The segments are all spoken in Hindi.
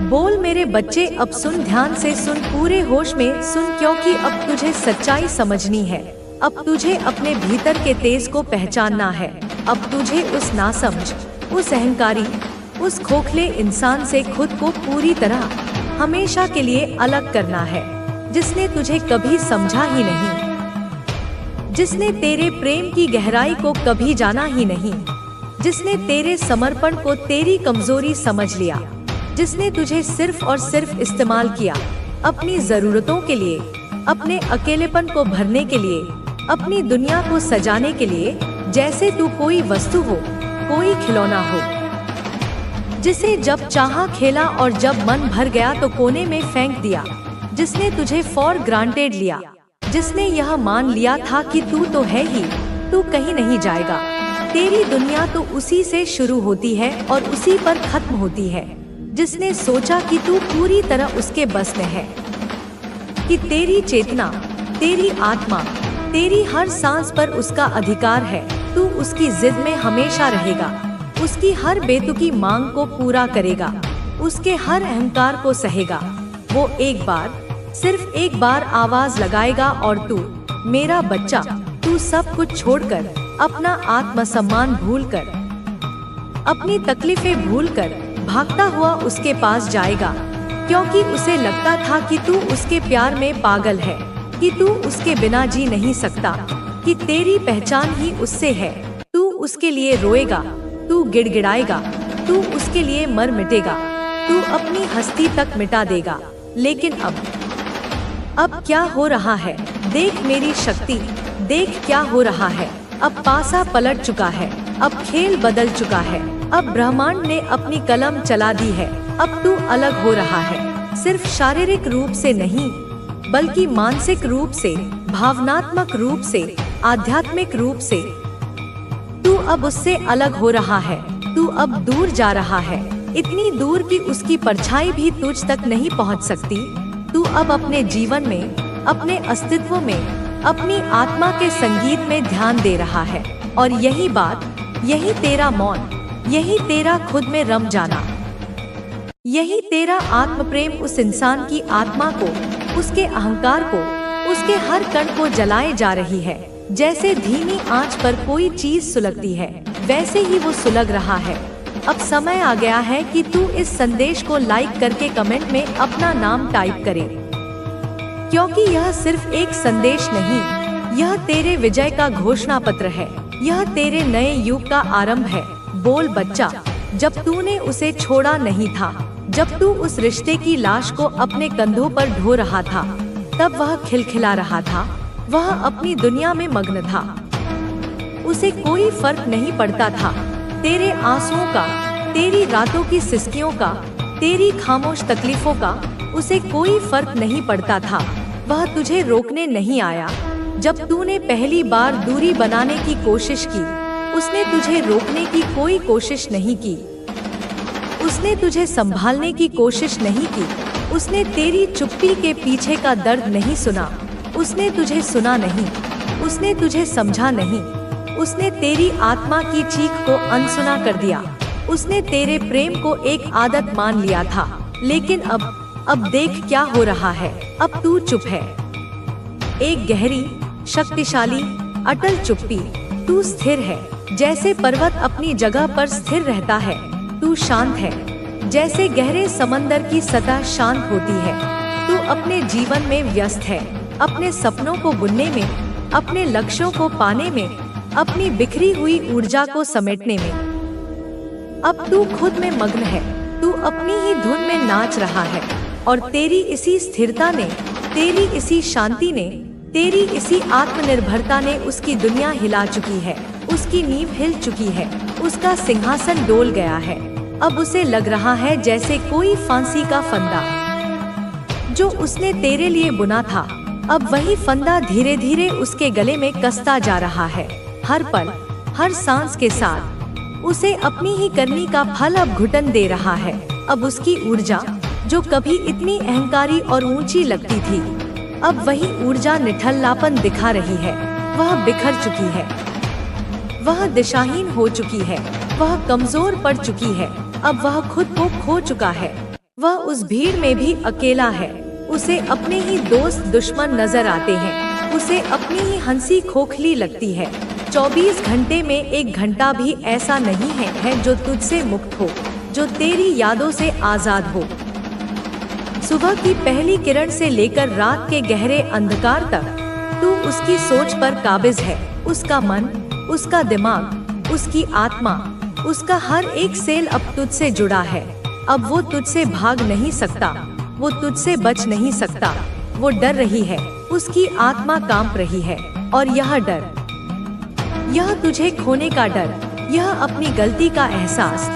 बोल मेरे बच्चे, अब सुन, ध्यान से सुन, पूरे होश में सुन, क्योंकि अब तुझे सच्चाई समझनी है। अब तुझे अपने भीतर के तेज को पहचानना है। अब तुझे उस नासमझ, उस अहंकारी, उस खोखले इंसान से खुद को पूरी तरह हमेशा के लिए अलग करना है, जिसने तुझे कभी समझा ही नहीं, जिसने तेरे प्रेम की गहराई को कभी जाना ही नहीं, जिसने तेरे समर्पण को तेरी कमजोरी समझ लिया, जिसने तुझे सिर्फ और सिर्फ इस्तेमाल किया अपनी जरूरतों के लिए, अपने अकेलेपन को भरने के लिए, अपनी दुनिया को सजाने के लिए, जैसे तू कोई वस्तु हो, कोई खिलौना हो, जिसे जब चाहा खेला और जब मन भर गया तो कोने में फेंक दिया, जिसने तुझे फॉर ग्रांटेड लिया, जिसने यह मान लिया था कि तू तो है ही, तू कहीं नहीं जाएगा। तेरी दुनिया तो उसी से शुरू होती है और उसी पर खत्म होती है, जिसने सोचा कि तू पूरी तरह उसके बस में है, कि तेरी चेतना, तेरी आत्मा, तेरी हर सांस पर उसका अधिकार है। तू उसकी जिद में हमेशा रहेगा, उसकी हर बेतुकी मांग को पूरा करेगा, उसके हर अहंकार को सहेगा। वो एक बार, सिर्फ एक बार आवाज लगाएगा और तू, मेरा बच्चा, तू सब कुछ छोड़कर, अपना आत्मसम्मान भूलकर, अपनी तकलीफें भूलकर भागता हुआ उसके पास जाएगा, क्योंकि उसे लगता था कि तू उसके प्यार में पागल है, कि तू उसके बिना जी नहीं सकता, कि तेरी पहचान ही उससे है। तू उसके लिए रोएगा, तू गिड़गिड़ाएगा, तू उसके लिए मर मिटेगा, तू अपनी हस्ती तक मिटा देगा। लेकिन अब क्या हो रहा है? देख मेरी शक्ति, देख क्या हो रहा है। अब पासा पलट चुका है, अब खेल बदल चुका है, अब ब्रह्मांड ने अपनी कलम चला दी है। अब तू अलग हो रहा है, सिर्फ शारीरिक रूप से नहीं, बल्कि मानसिक रूप से, भावनात्मक रूप से, आध्यात्मिक रूप से। तू अब उससे अलग हो रहा है, तू अब दूर जा रहा है, इतनी दूर कि उसकी परछाई भी तुझ तक नहीं पहुंच सकती। तू अब अपने जीवन में, अपने अस्तित्व में, अपनी आत्मा के संगीत में ध्यान दे रहा है। और यही बात, यही तेरा मौन, यही तेरा खुद में रम जाना, यही तेरा आत्म प्रेम उस इंसान की आत्मा को, उसके अहंकार को, उसके हर कण को जलाए जा रही है। जैसे धीमी आंच पर कोई चीज सुलगती है, वैसे ही वो सुलग रहा है। अब समय आ गया है कि तू इस संदेश को लाइक करके कमेंट में अपना नाम टाइप करे, क्योंकि यह सिर्फ एक संदेश नहीं, यह तेरे विजय का घोषणा पत्र है, यह तेरे नए युग का आरंभ है। बोल बच्चा, जब तूने उसे छोड़ा नहीं था, जब तू उस रिश्ते की लाश को अपने कंधों पर ढो रहा था, तब वह खिलखिला रहा था, वह अपनी दुनिया में मग्न था। उसे कोई फर्क नहीं पड़ता था तेरे आंसुओं का, तेरी रातों की सिसकियों का, तेरी खामोश तकलीफों का, उसे कोई फर्क नहीं पड़ता था। वह तुझे रोकने नहीं आया। जब तूने पहली बार दूरी बनाने की कोशिश की, उसने तुझे रोकने की कोई कोशिश नहीं की, उसने तुझे संभालने की कोशिश नहीं की, उसने तेरी चुप्पी के पीछे का दर्द नहीं सुना, उसने तुझे सुना नहीं, उसने तुझे समझा नहीं, उसने तेरी आत्मा की चीख को अनसुना कर दिया। उसने तेरे प्रेम को एक आदत मान लिया था। लेकिन अब देख क्या हो रहा है। अब तू चुप है, एक गहरी, शक्तिशाली, अटल चुप्पी। तू स्थिर है, जैसे पर्वत अपनी जगह पर स्थिर रहता है। तू शांत है, जैसे गहरे समंदर की सतह शांत होती है। तू अपने जीवन में व्यस्त है, अपने सपनों को बुनने में, अपने लक्ष्यों को पाने में, अपनी बिखरी हुई ऊर्जा को समेटने में। अब तू खुद में मग्न है, तू अपनी ही धुन में नाच रहा है। और तेरी इसी स्थिरता ने, तेरी इसी शांति ने, तेरी इसी आत्मनिर्भरता ने उसकी दुनिया हिला चुकी है, उसकी नींव हिल चुकी है, उसका सिंहासन डोल गया है। अब उसे लग रहा है जैसे कोई फांसी का फंदा जो उसने तेरे लिए बुना था, अब वही फंदा धीरे धीरे उसके गले में कसता जा रहा है। हर पल, हर सांस के साथ उसे अपनी ही करनी का फल अब घुटन दे रहा है। अब उसकी ऊर्जा, जो कभी इतनी अहंकारी और ऊंची लगती थी, अब वही ऊर्जा निठल्लापन दिखा रही है। वह बिखर चुकी है, वह दिशाहीन हो चुकी है, वह कमजोर पड़ चुकी है। अब वह खुद को खो चुका है। वह उस भीड़ में भी अकेला है। उसे अपने ही दोस्त दुश्मन नजर आते हैं। उसे अपनी ही हंसी खोखली लगती है। 24 घंटे में 1 घंटा भी ऐसा नहीं है जो तुझसे मुक्त हो, जो तेरी यादों से आजाद हो। सुबह की पहली किरण से लेकर रात के गहरे अंधकार तक तू उसकी सोच पर काबिज है। उसका मन, उसका दिमाग, उसकी आत्मा, उसका हर एक सेल अब तुझसे जुड़ा है। अब वो तुझसे भाग नहीं सकता, वो तुझसे बच नहीं सकता। वो डर रही है, उसकी आत्मा कांप रही है। और यह डर, यह तुझे खोने का डर, यह अपनी गलती का एहसास,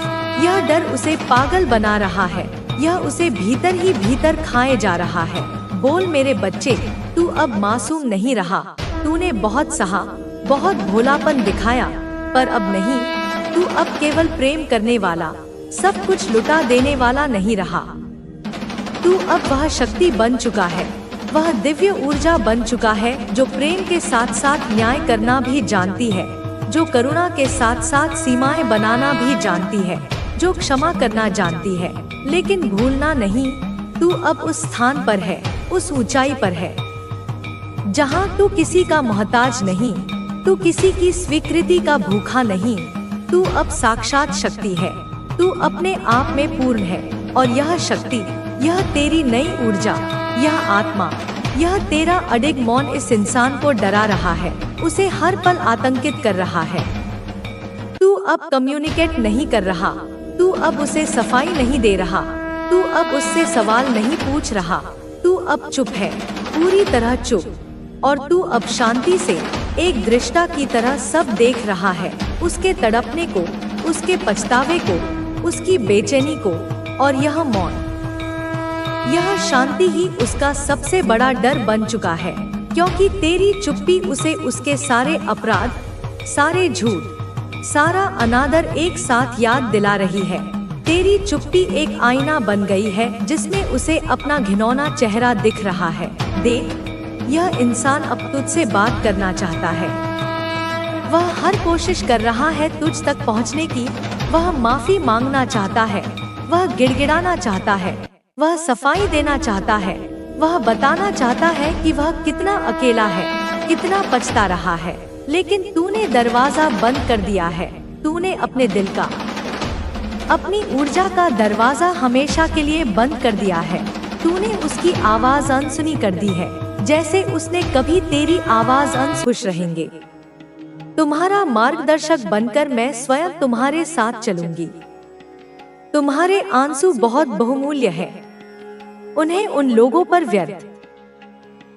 यह डर उसे पागल बना रहा है। यह उसे भीतर ही भीतर खाए जा रहा है। बोल मेरे बच्चे, तू अब मासूम नहीं रहा। तूने बहुत सहा, बहुत भोलापन दिखाया, पर अब नहीं। तू अब केवल प्रेम करने वाला, सब कुछ लुटा देने वाला नहीं रहा। तू अब वह शक्ति बन चुका है, वह दिव्य ऊर्जा बन चुका है जो प्रेम के साथ साथ न्याय करना भी जानती है, जो करुणा के साथ साथ सीमाएं बनाना भी जानती है, जो क्षमा करना जानती है, लेकिन भूलना नहीं। तू अब उस स्थान पर है, उस ऊंचाई पर है, जहां तू किसी का मोहताज नहीं, तू किसी की स्वीकृति का भूखा नहीं। तू अब साक्षात शक्ति है, तू अपने आप में पूर्ण है। और यह शक्ति, यह तेरी नई ऊर्जा, यह आत्मा, यह तेरा अडिग मौन इस इंसान को डरा रहा है, उसे हर पल आतंकित कर रहा है। तू अब कम्युनिकेट नहीं कर रहा, तू अब उसे सफाई नहीं दे रहा, तू अब उससे सवाल नहीं पूछ रहा। तू अब चुप है, पूरी तरह चुप। और तू अब शांति से एक दृष्टा की तरह सब देख रहा है, उसके तड़पने को, उसके पछतावे को, उसकी बेचैनी को। और यह मौन, यह शांति ही उसका सबसे बड़ा डर बन चुका है, क्योंकि तेरी चुप्पी उसे उसके सारे अपराध, सारे झूठ, सारा अनादर एक साथ याद दिला रही है। तेरी चुप्पी एक आईना बन गई है जिसमें उसे अपना घिनौना चेहरा दिख रहा है। देख, यह इंसान अब तुझसे बात करना चाहता है। वह हर कोशिश कर रहा है तुझ तक पहुंचने की। वह माफी मांगना चाहता है, वह गिड़गिड़ाना चाहता है, वह सफाई देना चाहता है, वह बताना चाहता है कि वह कितना अकेला है, कितना पछता रहा है। लेकिन तूने दरवाजा बंद कर दिया है। तूने अपने दिल का, अपनी ऊर्जा का दरवाजा हमेशा के लिए बंद कर दिया है। तूने उसकी आवाज अनसुनी कर दी है, जैसे उसने कभी तेरी आवाज खुश रहेंगे। तुम्हारा मार्गदर्शक बनकर मैं स्वयं तुम्हारे साथ चलूंगी। तुम्हारे आंसू बहुत बहुमूल्य हैं। उन्हें उन लोगों पर व्यर्थ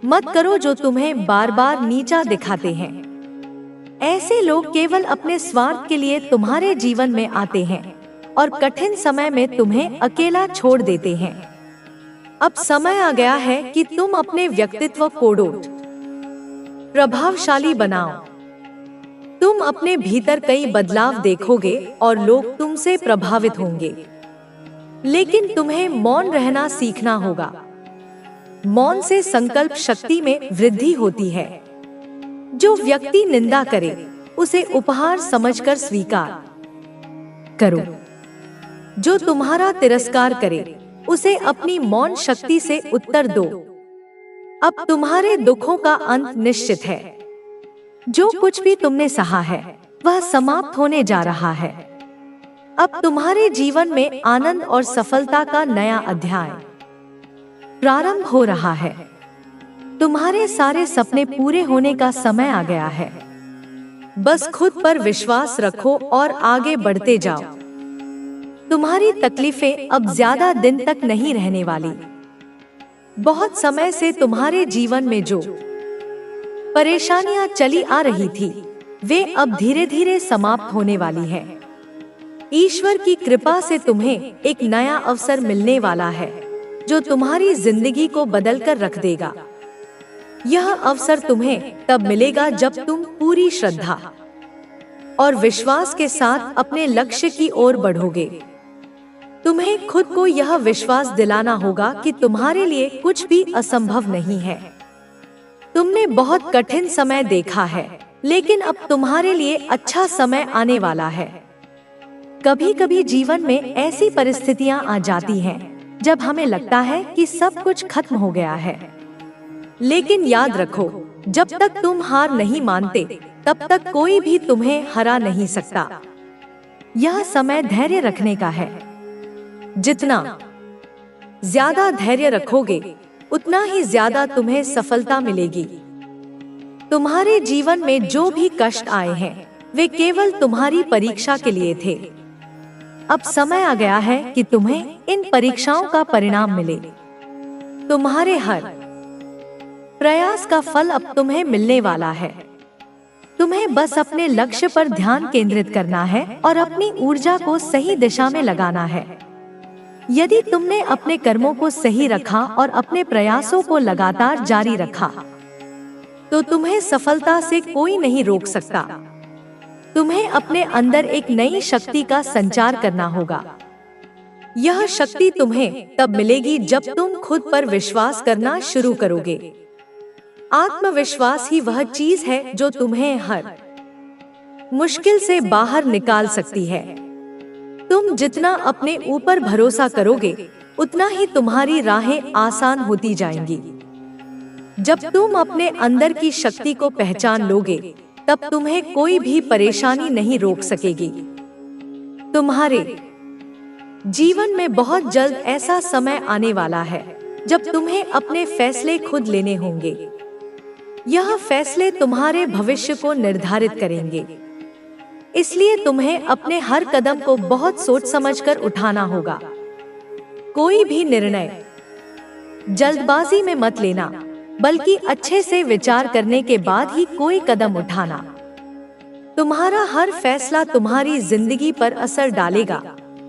मत करो जो तुम्हें बार बार नीचा दिखाते हैं। ऐसे लोग केवल अपने स्वार्थ के लिए तुम्हारे जीवन में आते हैं और कठिन समय में तुम्हें अकेला छोड़ देते हैं। अब समय आ गया है कि तुम अपने व्यक्तित्व को प्रभावशाली बनाओ। तुम अपने भीतर कई बदलाव देखोगे और लोग तुमसे प्रभावित होंगे, लेकिन तुम्हें मौन रहना सीखना होगा। मौन से संकल्प शक्ति में वृद्धि होती है। जो व्यक्ति निंदा करे उसे उपहार समझकर स्वीकार करो। जो तुम्हारा तिरस्कार करे उसे अपनी मौन शक्ति से उत्तर दो। अब तुम्हारे दुखों का अंत निश्चित है। जो कुछ भी तुमने सहा है वह समाप्त होने जा रहा है। अब तुम्हारे जीवन में आनंद और सफलता का नया अध्याय प्रारंभ हो रहा है। तुम्हारे सारे सपने पूरे होने का समय आ गया है। बस खुद पर विश्वास रखो और आगे बढ़ते जाओ। तुम्हारी तकलीफें अब ज्यादा दिन तक नहीं रहने वाली। बहुत समय से तुम्हारे जीवन में जो परेशानियां चली आ रही थी वे अब धीरे धीरे समाप्त होने वाली है। ईश्वर की कृपा से तुम्हें एक नया अवसर मिलने वाला है जो तुम्हारी जिंदगी को बदलकर रख देगा। यह अवसर तुम्हें तब मिलेगा जब तुम पूरी श्रद्धा और विश्वास के साथ अपने लक्ष्य की ओर बढ़ोगे। तुम्हें खुद को यह विश्वास दिलाना होगा कि तुम्हारे लिए कुछ भी असंभव नहीं है। तुमने बहुत कठिन समय देखा है, लेकिन अब तुम्हारे लिए अच्छा समय आने वाला है। कभी कभी जीवन में ऐसी परिस्थितियां आ जाती हैं जब हमें लगता है कि सब कुछ खत्म हो गया है। लेकिन याद रखो, जब तक तुम हार नहीं मानते, तब तक कोई भी तुम्हें हरा नहीं सकता। यह समय धैर्य रखने का है। जितना ज्यादा धैर्य रखोगे, उतना ही ज्यादा तुम्हें सफलता मिलेगी। तुम्हारे जीवन में जो भी कष्ट आए हैं, वे केवल तुम्हारी परीक्षा के लिए थे। अब समय आ गया है कि तुम्हें इन परीक्षाओं का परिणाम मिले। तुम्हारे हर प्रयास का फल अब तुम्हें मिलने वाला है। तुम्हें बस अपने लक्ष्य पर ध्यान केंद्रित करना है और अपनी ऊर्जा को सही दिशा में लगाना है। यदि तुमने अपने कर्मों को सही रखा और अपने प्रयासों को लगातार जारी रखा, तो तुम्हें सफलता से कोई नहीं रोक सकता। तुम्हें अपने अंदर एक नई शक्ति का संचार करना होगा। यह शक्ति तुम्हें तब मिलेगी जब तुम खुद पर विश्वास करना शुरू करोगे। आत्मविश्वास ही वह चीज है जो तुम्हें हर मुश्किल से बाहर निकाल सकती है। तुम जितना अपने ऊपर भरोसा करोगे, उतना ही तुम्हारी राहें आसान होती जाएंगी। जब तुम अपने अंदर की शक्ति को पहचान लोगे, तब तुम्हें कोई भी परेशानी नहीं रोक सकेगी। तुम्हारे जीवन में बहुत जल्द ऐसा समय आने वाला है जब तुम्हें अपने फैसले खुद लेने होंगे। यह फैसले तुम्हारे भविष्य को निर्धारित करेंगे। इसलिए तुम्हें अपने हर कदम को बहुत सोच समझकर उठाना होगा। कोई भी निर्णय जल्दबाजी में मत लेना, बल्कि अच्छे से विचार करने के बाद ही कोई कदम उठाना। तुम्हारा हर फैसला तुम्हारी जिंदगी पर असर डालेगा,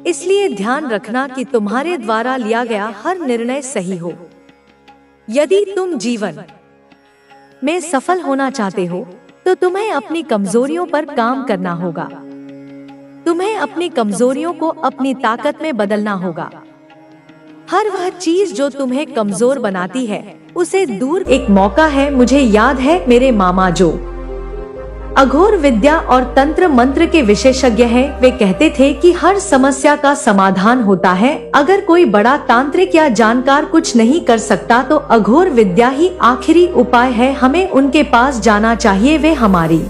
इसलिए ध्यान रखना कि तुम्हारे द्वारा लिया गया हर निर्णय सही हो। यदि तुम जीवन में सफल होना चाहते हो, तो तुम्हें अपनी कमजोरियों पर काम करना होगा। तुम्हें अपनी कमजोरियों को अपनी ताकत में बदलना होगा। हर वह चीज जो तुम्हें कमजोर बनाती है, उसे दूर एक मौका है। मुझे याद है, मेरे मामा जो अघोर विद्या और तंत्र मंत्र के विशेषज्ञ हैं, वे कहते थे कि हर समस्या का समाधान होता है। अगर कोई बड़ा तांत्रिक या जानकार कुछ नहीं कर सकता, तो अघोर विद्या ही आखिरी उपाय है। हमें उनके पास जाना चाहिए, वे हमारी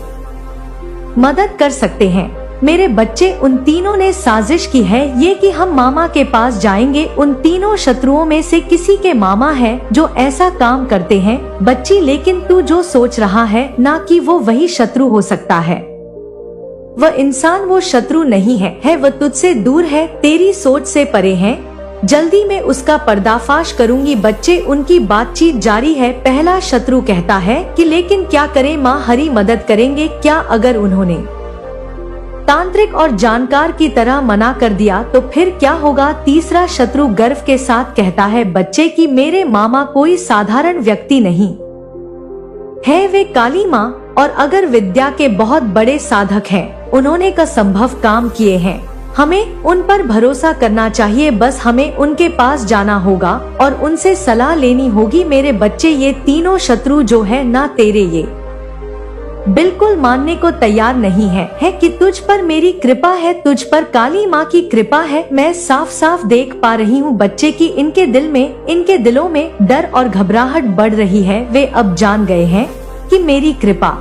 मदद कर सकते हैं। मेरे बच्चे, उन तीनों ने साजिश की है ये कि हम मामा के पास जाएंगे। उन तीनों शत्रुओं में से किसी के मामा है जो ऐसा काम करते हैं। बच्ची, लेकिन तू जो सोच रहा है ना कि वो वही शत्रु हो सकता है। वह इंसान वो शत्रु नहीं है, वह तुझसे दूर है, तेरी सोच से परे है। जल्दी मैं उसका पर्दाफाश करूंगी। बच्चे, उनकी बातचीत जारी है। पहला शत्रु कहता है कि लेकिन क्या करें माँ, हरी मदद करेंगे क्या? अगर उन्होंने तांत्रिक और जानकार की तरह मना कर दिया तो फिर क्या होगा? तीसरा शत्रु गर्व के साथ कहता है, बच्चे कि मेरे मामा कोई साधारण व्यक्ति नहीं है, वे काली माँ और अगर विद्या के बहुत बड़े साधक हैं। उन्होंने का संभव काम किए हैं। हमें उन पर भरोसा करना चाहिए। बस हमें उनके पास जाना होगा और उनसे सलाह लेनी होगी। मेरे बच्चे, ये तीनों शत्रु जो है ना, तेरे ये बिल्कुल मानने को तैयार नहीं है कि तुझ पर मेरी कृपा है, तुझ पर काली माँ की कृपा है। मैं साफ साफ देख पा रही हूँ बच्चे की इनके दिलों में डर और घबराहट बढ़ रही है। वे अब जान गए हैं कि मेरी कृपा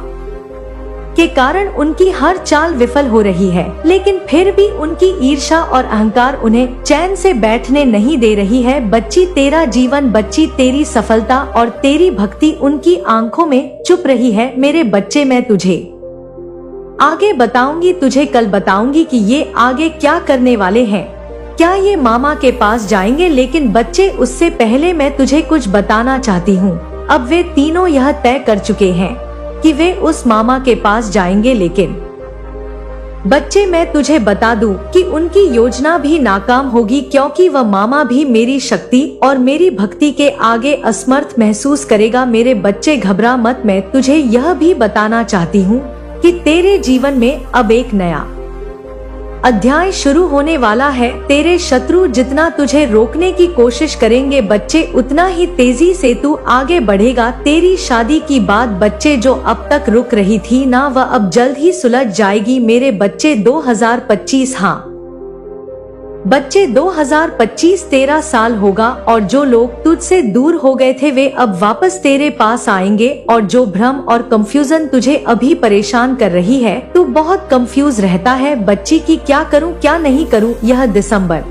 के कारण उनकी हर चाल विफल हो रही है, लेकिन फिर भी उनकी ईर्ष्या और अहंकार उन्हें चैन से बैठने नहीं दे रही है। बच्ची, तेरा जीवन, बच्ची तेरी सफलता और तेरी भक्ति उनकी आंखों में छुप रही है। मेरे बच्चे, मैं तुझे आगे बताऊंगी, तुझे कल बताऊंगी कि ये आगे क्या करने वाले हैं। क्या ये मामा के पास जाएंगे? लेकिन बच्चे, उससे पहले मैं तुझे कुछ बताना चाहती हूँ। अब वे तीनों यह तय कर चुके हैं कि वे उस मामा के पास जाएंगे, लेकिन बच्चे, मैं तुझे बता दूं कि उनकी योजना भी नाकाम होगी, क्योंकि वह मामा भी मेरी शक्ति और मेरी भक्ति के आगे असमर्थ महसूस करेगा। मेरे बच्चे, घबरा मत। मैं तुझे यह भी बताना चाहती हूँ कि तेरे जीवन में अब एक नया अध्याय शुरू होने वाला है। तेरे शत्रु जितना तुझे रोकने की कोशिश करेंगे बच्चे, उतना ही तेजी से तू आगे बढ़ेगा। तेरी शादी की बात बच्चे जो अब तक रुक रही थी ना, वह अब जल्द ही सुलझ जाएगी। मेरे बच्चे, 2025 हाँ, बच्चे 2025 तेरा साल होगा और जो लोग तुझसे दूर हो गए थे वे अब वापस तेरे पास आएंगे और जो भ्रम और कंफ्यूजन तुझे अभी परेशान कर रही है, तू बहुत कंफ्यूज रहता है बच्ची की क्या करूं क्या नहीं करूं। यह दिसंबर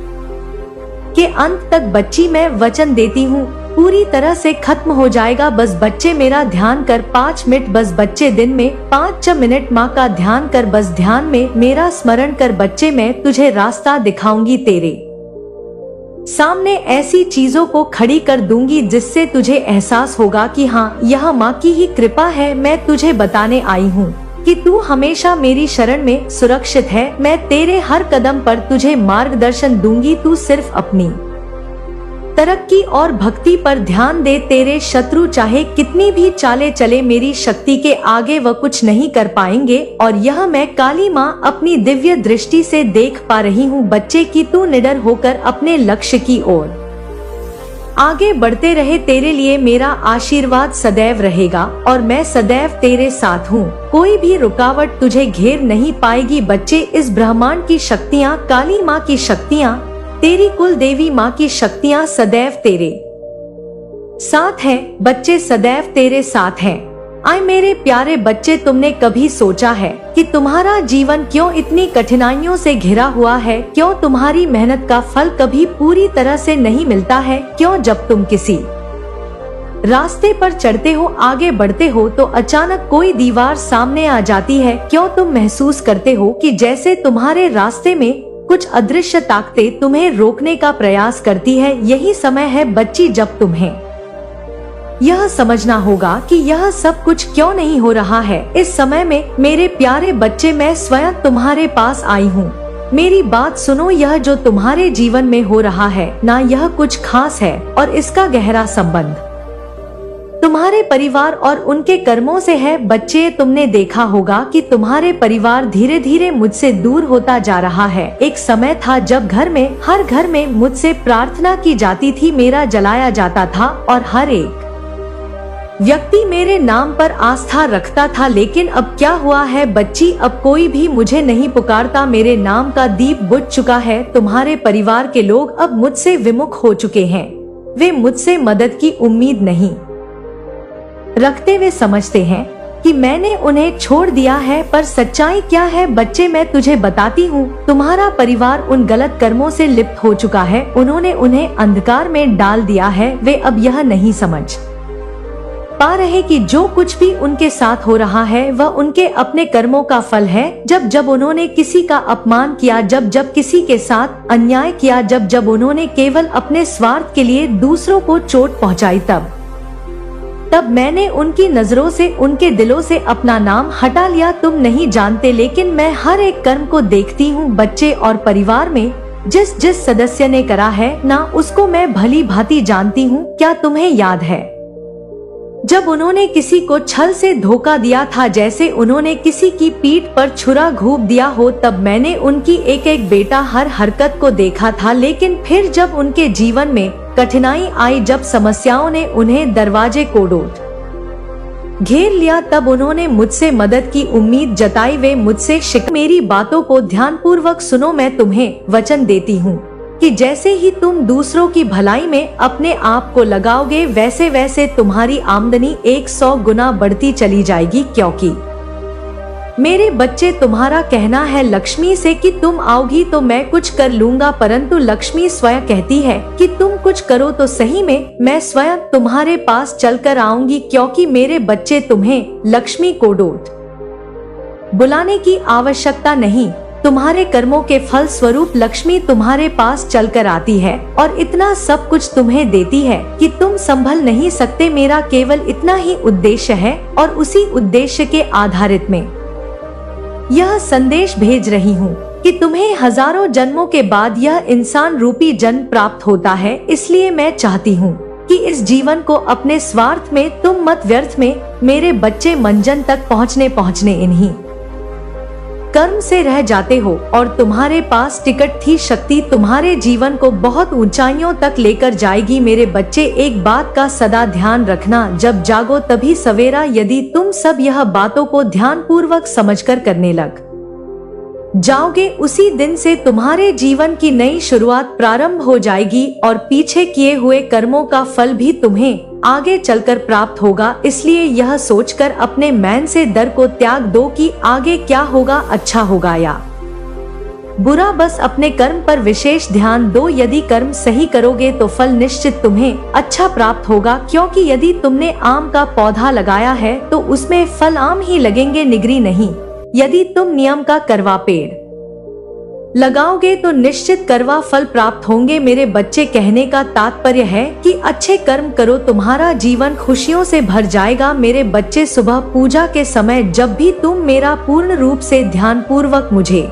के अंत तक बच्ची मैं वचन देती हूँ पूरी तरह से खत्म हो जाएगा। बस बच्चे मेरा ध्यान कर 5 मिनट, बस बच्चे दिन में 5 मिनट माँ का ध्यान कर, बस ध्यान में मेरा स्मरण कर बच्चे। मैं तुझे रास्ता दिखाऊंगी, तेरे सामने ऐसी चीजों को खड़ी कर दूंगी जिससे तुझे एहसास होगा कि हाँ, यह माँ की ही कृपा है। मैं तुझे बताने आई हूँ कि तू हमेशा मेरी शरण में सुरक्षित है। मैं तेरे हर कदम पर तुझे मार्गदर्शन दूंगी। तू सिर्फ अपनी तरक्की और भक्ति पर ध्यान दे। तेरे शत्रु चाहे कितनी भी चाले चले, मेरी शक्ति के आगे वह कुछ नहीं कर पाएंगे और यह मैं काली माँ अपनी दिव्य दृष्टि से देख पा रही हूँ बच्चे की। तू निडर होकर अपने लक्ष्य की ओर आगे बढ़ते रहे। तेरे लिए मेरा आशीर्वाद सदैव रहेगा और मैं सदैव तेरे साथ हूँ। कोई भी रुकावट तुझे घेर नहीं पाएगी बच्चे। इस ब्रह्मांड की शक्तियाँ, काली माँ की शक्तियाँ, तेरी कुल देवी माँ की शक्तियाँ सदैव तेरे साथ हैं बच्चे, सदैव तेरे साथ हैं। आए मेरे प्यारे बच्चे, तुमने कभी सोचा है कि तुम्हारा जीवन क्यों इतनी कठिनाइयों से घिरा हुआ है? क्यों तुम्हारी मेहनत का फल कभी पूरी तरह से नहीं मिलता है? क्यों जब तुम किसी रास्ते पर चढ़ते हो, आगे बढ़ते हो, तो अचानक कोई दीवार सामने आ जाती है? क्यों तुम महसूस करते हो कि जैसे तुम्हारे रास्ते में कुछ अदृश्य ताकतें तुम्हें रोकने का प्रयास करती है? यही समय है बच्ची जब तुम्हें यह समझना होगा कि यह सब कुछ क्यों नहीं हो रहा है। इस समय में मेरे प्यारे बच्चे, मैं स्वयं तुम्हारे पास आई हूँ। मेरी बात सुनो, यह जो तुम्हारे जीवन में हो रहा है ना, यह कुछ खास है और इसका गहरा संबंध तुम्हारे परिवार और उनके कर्मों से है बच्चे। तुमने देखा होगा कि तुम्हारे परिवार धीरे धीरे मुझसे दूर होता जा रहा है। एक समय था जब हर घर में मुझसे प्रार्थना की जाती थी, मेरा जलाया जाता था और हर एक व्यक्ति मेरे नाम पर आस्था रखता था। लेकिन अब क्या हुआ है बच्ची? अब कोई भी मुझे नहीं पुकारता। मेरे नाम का दीप बुझ चुका है। तुम्हारे परिवार के लोग अब मुझसे विमुख हो चुके हैं। वे मुझसे मदद की उम्मीद नहीं रखते। वे समझते हैं कि मैंने उन्हें छोड़ दिया है, पर सच्चाई क्या है बच्चे? मैं तुझे बताती हूँ। तुम्हारा परिवार उन गलत कर्मों से लिप्त हो चुका है। उन्होंने उन्हें अंधकार में डाल दिया है। वे अब यह नहीं समझ पा रहे कि जो कुछ भी उनके साथ हो रहा है वह उनके अपने कर्मों का फल है। जब उन्होंने किसी का अपमान किया, जब किसी के साथ अन्याय किया, जब उन्होंने केवल अपने स्वार्थ के लिए दूसरों को चोट पहुँचाई, तब मैंने उनकी नजरों से, उनके दिलों से अपना नाम हटा लिया। तुम नहीं जानते, लेकिन मैं हर एक कर्म को देखती हूँ बच्चे, और परिवार में जिस सदस्य ने करा है ना, उसको मैं भली भांति जानती हूँ। क्या तुम्हें याद है जब उन्होंने किसी को छल से धोखा दिया था, जैसे उन्होंने किसी की पीठ पर छुरा घूंप दिया हो? तब मैंने उनकी एक एक बेटा हर हरकत को देखा था। लेकिन फिर जब उनके जीवन में कठिनाई आई, जब समस्याओं ने उन्हें दरवाजे कोड़ोट घेर लिया, तब उन्होंने मुझसे मदद की उम्मीद जताई। वे मुझसे मेरी बातों को ध्यानपूर्वक सुनो। मैं तुम्हें वचन देती हूँ कि जैसे ही तुम दूसरों की भलाई में अपने आप को लगाओगे, वैसे वैसे तुम्हारी आमदनी 100 गुना बढ़ती चली जाएगी। क्योंकि मेरे बच्चे, तुम्हारा कहना है लक्ष्मी से कि तुम आओगी तो मैं कुछ कर लूंगा, परंतु लक्ष्मी स्वयं कहती है कि तुम कुछ करो तो सही में मैं स्वयं तुम्हारे पास चलकर आऊंगी। क्योंकि मेरे बच्चे, तुम्हें लक्ष्मी को डोट बुलाने की आवश्यकता नहीं। तुम्हारे कर्मों के फल स्वरूप लक्ष्मी तुम्हारे पास चलकर आती है और इतना सब कुछ तुम्हें देती है कि तुम संभल नहीं सकते। मेरा केवल इतना ही उद्देश्य है और उसी उद्देश्य के आधारित में यह संदेश भेज रही हूँ कि तुम्हें हजारों जन्मों के बाद यह इंसान रूपी जन्म प्राप्त होता है। इसलिए मैं चाहती हूँ कि इस जीवन को अपने स्वार्थ में तुम मत व्यर्थ में। मेरे बच्चे, मंजन तक पहुँचने इन्हीं कर्म से रह जाते हो और तुम्हारे पास टिकट थी। शक्ति तुम्हारे जीवन को बहुत ऊंचाइयों तक लेकर जाएगी। मेरे बच्चे, एक बात का सदा ध्यान रखना, जब जागो तभी सवेरा। यदि तुम सब यह बातों को ध्यान पूर्वक समझकर करने लग जाओगे उसी दिन से तुम्हारे जीवन की नई शुरुआत प्रारंभ हो जाएगी और पीछे किए हुए कर्मों का फल भी तुम्हें आगे चलकर प्राप्त होगा। इसलिए यह सोचकर अपने मन से डर को त्याग दो कि आगे क्या होगा, अच्छा होगा या बुरा। बस अपने कर्म पर विशेष ध्यान दो। यदि कर्म सही करोगे तो फल निश्चित तुम्हें अच्छा प्राप्त होगा, क्योंकि यदि तुमने आम का पौधा लगाया है तो उसमें फल आम ही लगेंगे, निगरी नहीं। यदि तुम नियम का करवा पेड़ लगाओगे तो निश्चित करवा फल प्राप्त होंगे। मेरे बच्चे, कहने का तात्पर्य है कि अच्छे कर्म करो, तुम्हारा जीवन खुशियों से भर जाएगा। मेरे बच्चे, सुबह पूजा के समय जब भी तुम मेरा पूर्ण रूप से ध्यान पूर्वक मुझे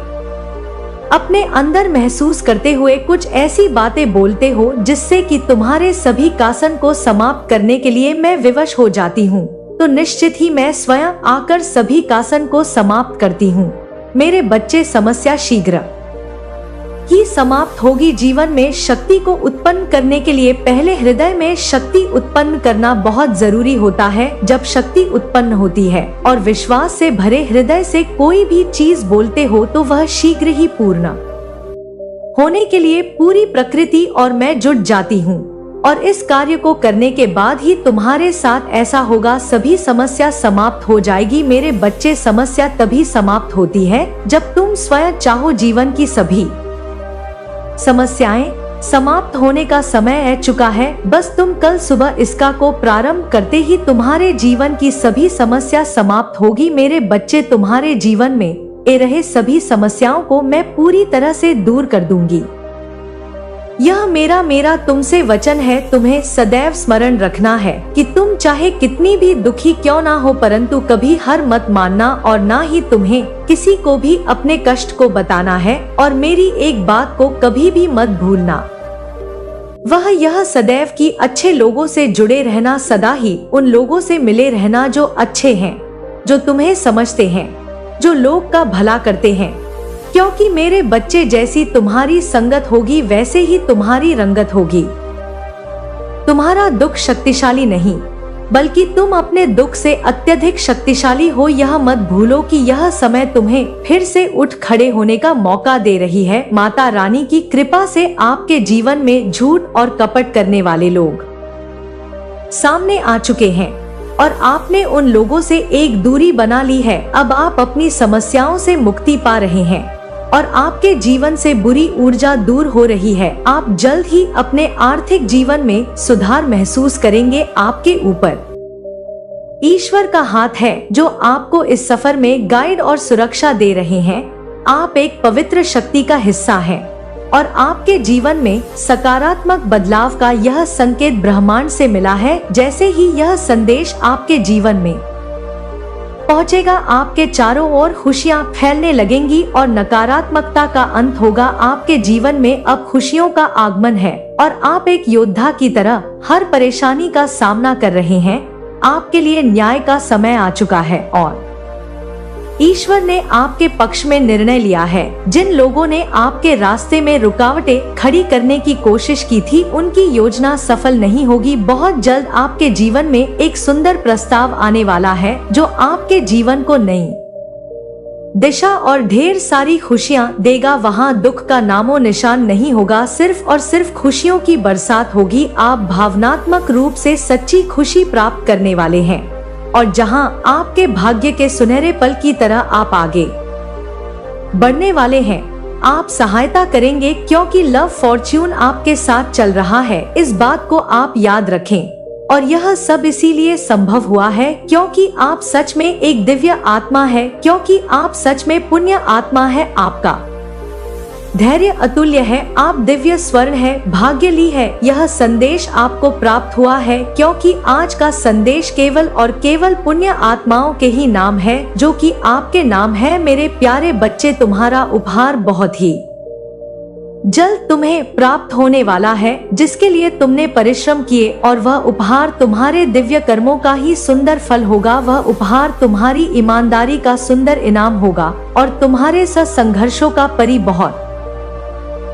अपने अंदर महसूस करते हुए कुछ ऐसी बातें बोलते हो जिससे कि तुम्हारे सभी कासन को समाप्त करने के लिए मैं विवश हो जाती हूँ, तो निश्चित ही मैं स्वयं आकर सभी कासन को समाप्त करती हूँ। मेरे बच्चे, समस्या शीघ्र ही समाप्त होगी। जीवन में शक्ति को उत्पन्न करने के लिए पहले हृदय में शक्ति उत्पन्न करना बहुत जरूरी होता है। जब शक्ति उत्पन्न होती है और विश्वास से भरे हृदय से कोई भी चीज बोलते हो तो वह शीघ्र ही पूर्ण होने के लिए पूरी प्रकृति और मैं जुट जाती हूँ, और इस कार्य को करने के बाद ही तुम्हारे साथ ऐसा होगा, सभी समस्या समाप्त हो जाएगी। मेरे बच्चे, समस्या तभी समाप्त होती है जब तुम स्वयं चाहो। जीवन की सभी समस्याएं समाप्त होने का समय आ चुका है। बस तुम कल सुबह इसका को प्रारंभ करते ही तुम्हारे जीवन की सभी समस्या समाप्त होगी। मेरे बच्चे, तुम्हारे जीवन में ए रहे सभी समस्याओं को मैं पूरी तरह से दूर कर दूंगी। यह मेरा तुमसे वचन है। तुम्हें सदैव स्मरण रखना है कि तुम चाहे कितनी भी दुखी क्यों ना हो, परंतु कभी हार मत मानना और ना ही तुम्हें किसी को भी अपने कष्ट को बताना है। और मेरी एक बात को कभी भी मत भूलना, वह यह सदैव कि अच्छे लोगों से जुड़े रहना, सदा ही उन लोगों से मिले रहना जो अच्छे हैं, जो तुम्हें समझते हैं, जो लोग का भला करते हैं। क्योंकि मेरे बच्चे, जैसी तुम्हारी संगत होगी वैसे ही तुम्हारी रंगत होगी। तुम्हारा दुख शक्तिशाली नहीं, बल्कि तुम अपने दुख से अत्यधिक शक्तिशाली हो। यह मत भूलो कि यह समय तुम्हें फिर से उठ खड़े होने का मौका दे रही है। माता रानी की कृपा से आपके जीवन में झूठ और कपट करने वाले लोग सामने आ चुके हैं और आपने उन लोगों से एक दूरी बना ली है। अब आप अपनी समस्याओं से मुक्ति पा रहे हैं और आपके जीवन से बुरी ऊर्जा दूर हो रही है। आप जल्द ही अपने आर्थिक जीवन में सुधार महसूस करेंगे। आपके ऊपर ईश्वर का हाथ है जो आपको इस सफर में गाइड और सुरक्षा दे रहे हैं। आप एक पवित्र शक्ति का हिस्सा हैं और आपके जीवन में सकारात्मक बदलाव का यह संकेत ब्रह्मांड से मिला है। जैसे ही यह संदेश आपके जीवन में पहुंचेगा, आपके चारों ओर खुशियां फैलने लगेंगी और नकारात्मकता का अंत होगा। आपके जीवन में अब खुशियों का आगमन है और आप एक योद्धा की तरह हर परेशानी का सामना कर रहे हैं। आपके लिए न्याय का समय आ चुका है और ईश्वर ने आपके पक्ष में निर्णय लिया है। जिन लोगों ने आपके रास्ते में रुकावटें खड़ी करने की कोशिश की थी, उनकी योजना सफल नहीं होगी। बहुत जल्द आपके जीवन में एक सुंदर प्रस्ताव आने वाला है जो आपके जीवन को नई दिशा और ढेर सारी खुशियां देगा। वहां दुख का नामो निशान नहीं होगा, सिर्फ और सिर्फ खुशियों की बरसात होगी। आप भावनात्मक रूप से सच्ची खुशी प्राप्त करने वाले हैं और जहां आपके भाग्य के सुनहरे पल की तरह आप आगे बढ़ने वाले हैं, आप सहायता करेंगे क्योंकि लव फॉर्च्यून आपके साथ चल रहा है। इस बात को आप याद रखें और यह सब इसीलिए संभव हुआ है क्योंकि आप सच में एक दिव्य आत्मा है, क्योंकि आप सच में पुण्य आत्मा है। आपका धैर्य अतुल्य है, आप दिव्य स्वर्ण है, भाग्यशाली है। यह संदेश आपको प्राप्त हुआ है क्योंकि आज का संदेश केवल और केवल पुण्य आत्माओं के ही नाम है, जो कि आपके नाम है। मेरे प्यारे बच्चे, तुम्हारा उपहार बहुत ही जल्द तुम्हें प्राप्त होने वाला है, जिसके लिए तुमने परिश्रम किए, और वह उपहार तुम्हारे दिव्य कर्मों का ही सुंदर फल होगा। वह उपहार तुम्हारी ईमानदारी का सुंदर इनाम होगा और तुम्हारे संघर्षों का परी बहुत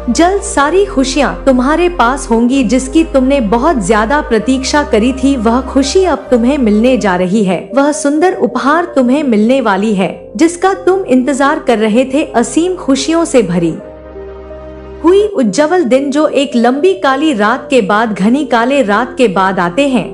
जल्द सारी खुशियाँ तुम्हारे पास होंगी जिसकी तुमने बहुत ज्यादा प्रतीक्षा करी थी। वह खुशी अब तुम्हें मिलने जा रही है। वह सुंदर उपहार तुम्हें मिलने वाली है जिसका तुम इंतजार कर रहे थे। असीम खुशियों से भरी हुई उज्जवल दिन जो एक लंबी काली रात के बाद, घनी काले रात के बाद आते हैं।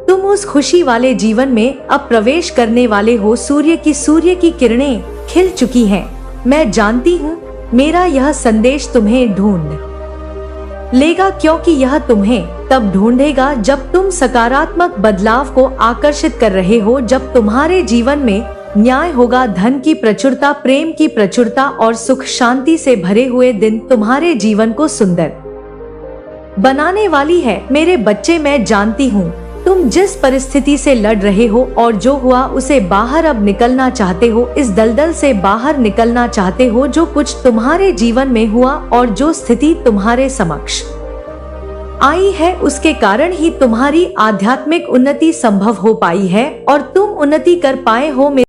तुम उस खुशी वाले जीवन में अब प्रवेश करने वाले हो। सूर्य की किरणें खिल चुकी हैं। मैं जानती हूँ मेरा यह संदेश तुम्हें ढूंढ लेगा, क्योंकि यह तुम्हें तब ढूंढेगा जब तुम सकारात्मक बदलाव को आकर्षित कर रहे हो, जब तुम्हारे जीवन में न्याय होगा, धन की प्रचुरता, प्रेम की प्रचुरता और सुख शांति से भरे हुए दिन तुम्हारे जीवन को सुंदर बनाने वाली है। मेरे बच्चे, मैं जानती हूँ तुम जिस परिस्थिति से लड़ रहे हो और जो हुआ उसे बाहर अब निकलना चाहते हो। इस दलदल से बाहर निकलना चाहते हो। जो कुछ तुम्हारे जीवन में हुआ और जो स्थिति तुम्हारे समक्ष आई है उसके कारण ही तुम्हारी आध्यात्मिक उन्नति संभव हो पाई है और तुम उन्नति कर पाए हो।